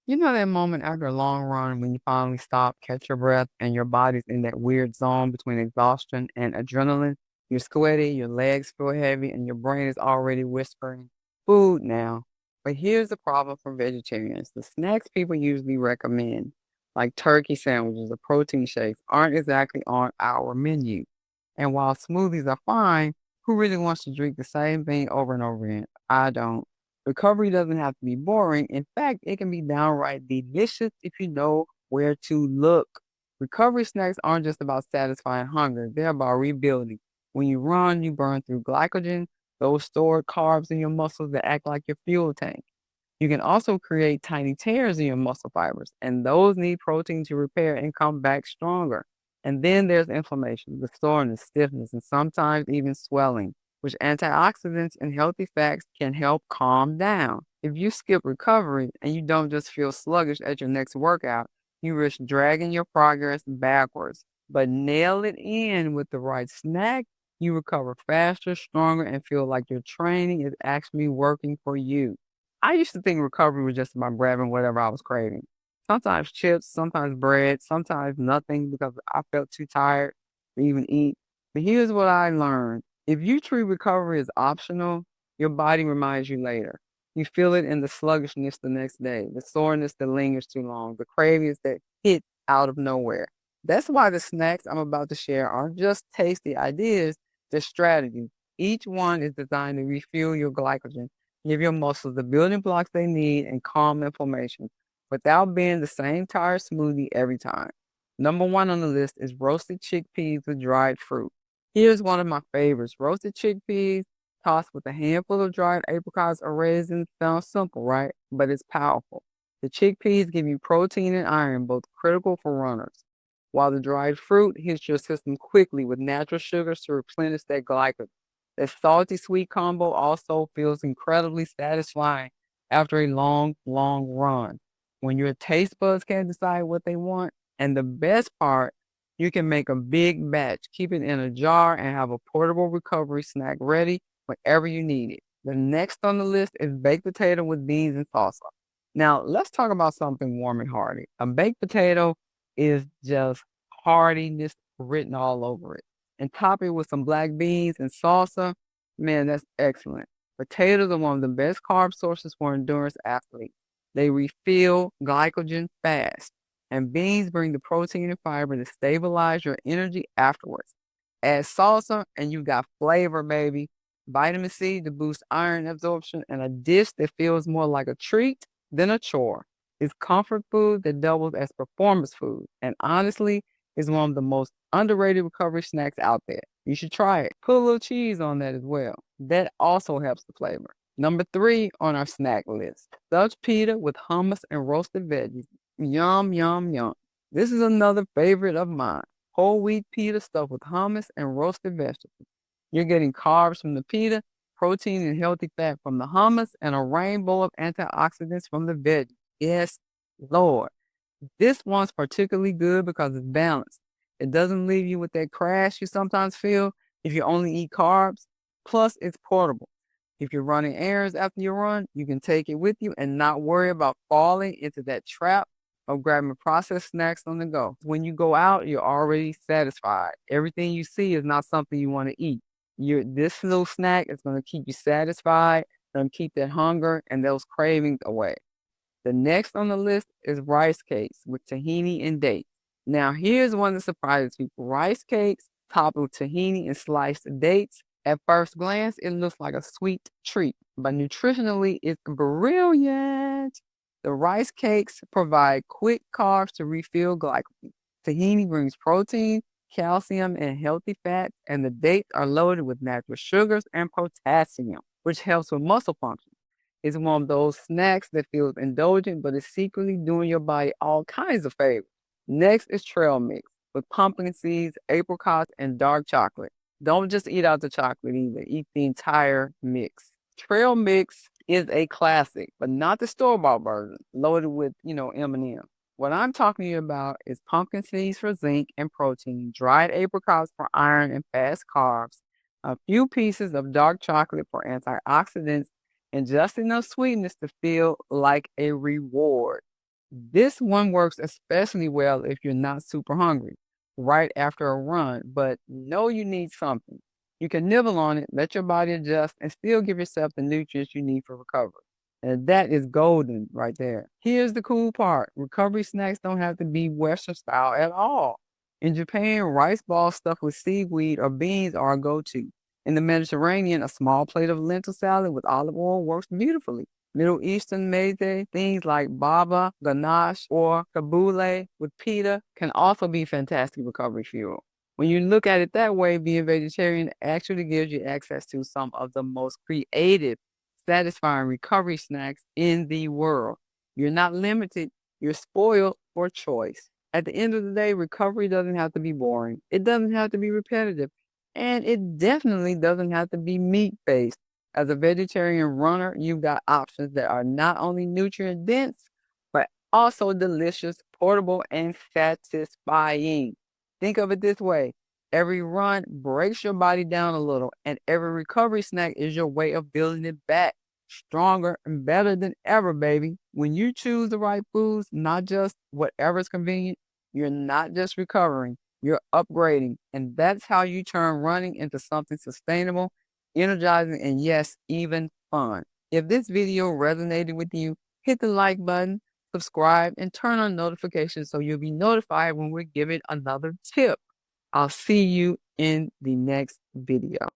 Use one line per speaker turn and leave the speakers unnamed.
You know that moment after a long run when you finally stop, catch your breath, and your body's in that weird zone between exhaustion and adrenaline? You're sweaty, your legs feel heavy, and your brain is already whispering, food now. But here's the problem for vegetarians. The snacks people usually recommend, like turkey sandwiches or protein shakes, aren't exactly on our menu. And while smoothies are fine, who really wants to drink the same thing over and over again? I don't. Recovery doesn't have to be boring. In fact, it can be downright delicious if you know where to look. Recovery snacks aren't just about satisfying hunger, they're about rebuilding. When you run, you burn through glycogen, those stored carbs in your muscles that act like your fuel tank. You can also create tiny tears in your muscle fibers, and those need protein to repair and come back stronger. And then there's inflammation, the soreness, stiffness, and sometimes even swelling, which antioxidants and healthy fats can help calm down. If you skip recovery and you don't just feel sluggish at your next workout, you risk dragging your progress backwards. But nail it in with the right snack, you recover faster, stronger, and feel like your training is actually working for you. I used to think recovery was just about grabbing whatever I was craving. Sometimes chips, sometimes bread, sometimes nothing because I felt too tired to even eat. But here's what I learned. If you treat recovery as optional, your body reminds you later. You feel it in the sluggishness the next day, the soreness that lingers too long, the cravings that hit out of nowhere. That's why the snacks I'm about to share aren't just tasty ideas, they're strategies. Each one is designed to refuel your glycogen, give your muscles the building blocks they need, and calm inflammation without being the same tired smoothie every time. Number one on the list is roasted chickpeas with dried fruit. Here's one of my favorites. Roasted chickpeas tossed with a handful of dried apricots or raisins. Sounds simple, right? But it's powerful. The chickpeas give you protein and iron, both critical for runners, while the dried fruit hits your system quickly with natural sugars to replenish that glycogen. The salty sweet combo also feels incredibly satisfying after a long, long run. When your taste buds can't decide what they want, and the best part, you can make a big batch, keep it in a jar, and have a portable recovery snack ready whenever you need it. The next on the list is baked potato with beans and salsa. Now, let's talk about something warm and hearty. A baked potato is just heartiness written all over it. And top it with some black beans and salsa, man, that's excellent. Potatoes are one of the best carb sources for endurance athletes. They refill glycogen fast, and beans bring the protein and fiber to stabilize your energy afterwards. Add salsa, and you got flavor, baby. Vitamin C to boost iron absorption, and a dish that feels more like a treat than a chore. It's comfort food that doubles as performance food, and honestly, is one of the most underrated recovery snacks out there. You should try it. Put a little cheese on that as well. That also helps the flavor. Number three on our snack list, Dutch pita with hummus and roasted veggies. Yum, yum, yum. This is another favorite of mine. Whole wheat pita stuffed with hummus and roasted vegetables. You're getting carbs from the pita, protein and healthy fat from the hummus, and a rainbow of antioxidants from the veggies. Yes, Lord. This one's particularly good because it's balanced. It doesn't leave you with that crash you sometimes feel if you only eat carbs. Plus, it's portable. If you're running errands after you run, you can take it with you and not worry about falling into that trap of grabbing processed snacks on the go. When you go out, you're already satisfied. Everything you see is not something you want to eat. This little snack is going to keep you satisfied, going to keep that hunger and those cravings away. The next on the list is rice cakes with tahini and dates. Now, here's one that surprises people. Rice cakes topped with tahini and sliced dates. At first glance, it looks like a sweet treat, but nutritionally, it's brilliant. The rice cakes provide quick carbs to refill glycogen. Tahini brings protein, calcium, and healthy fats, and the dates are loaded with natural sugars and potassium, which helps with muscle function. It's one of those snacks that feels indulgent, but is secretly doing your body all kinds of favors. Next is trail mix with pumpkin seeds, apricots, and dark chocolate. Don't just eat out the chocolate either. Eat the entire mix. Trail mix is a classic, but not the store-bought version, loaded with, M&M. What I'm talking to you about is pumpkin seeds for zinc and protein, dried apricots for iron and fast carbs, a few pieces of dark chocolate for antioxidants, and just enough sweetness to feel like a reward. This one works especially well if you're not super hungry right after a run, but know you need something. You can nibble on it, let your body adjust, and still give yourself the nutrients you need for recovery. And that is golden right there. Here's the cool part: recovery snacks don't have to be Western style at all. In Japan, rice balls stuffed with seaweed or beans are a go to. In the Mediterranean, a small plate of lentil salad with olive oil works beautifully. Middle Eastern meze, things like baba, ganache, or tabbouleh with pita can also be fantastic recovery fuel. When you look at it that way, being vegetarian actually gives you access to some of the most creative, satisfying recovery snacks in the world. You're not limited, you're spoiled for choice. At the end of the day, recovery doesn't have to be boring. It doesn't have to be repetitive. And it definitely doesn't have to be meat based. As a vegetarian runner, you've got options that are not only nutrient dense, but also delicious, portable, and satisfying. Think of it this way: every run breaks your body down a little, and every recovery snack is your way of building it back stronger and better than ever, baby. When you choose the right foods, not just whatever's convenient, you're not just recovering, you're upgrading. And that's how you turn running into something sustainable, energizing, and yes, even fun. If this video resonated with you, hit the like button, subscribe, and turn on notifications so you'll be notified when we give it another tip. I'll see you in the next video.